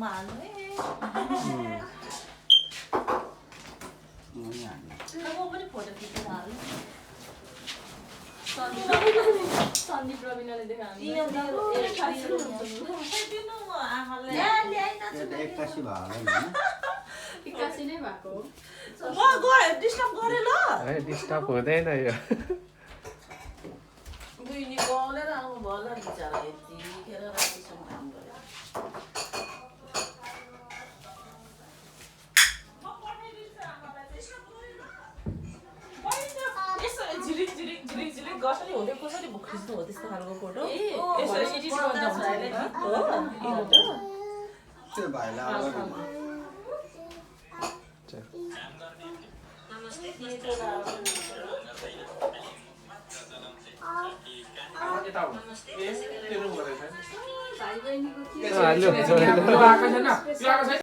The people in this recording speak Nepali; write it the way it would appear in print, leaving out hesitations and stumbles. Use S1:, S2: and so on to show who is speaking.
S1: मानु म पनि फोटो खिचेर हाल्नु
S2: सन्दीप रविनाले देखायो
S3: एक्कासी
S2: एक्कासी नै भएको
S1: डिस्टर्ब गरे ल
S4: डिस्टर्ब हुँदैन यो
S1: बुइनी बोलेर आउनु भयो ल बिचरा यतिखेर रातिसम्म काम गरेर झिलिक झिलिक झिलिक झिलिक गर्छ नि हुँदै कसरी खिच्नु हो त्यस्तो खालको फोटो यसरी एडिट गर्दा हुन्छ
S3: त्यो भाइलाई
S2: भाइ बहिनीको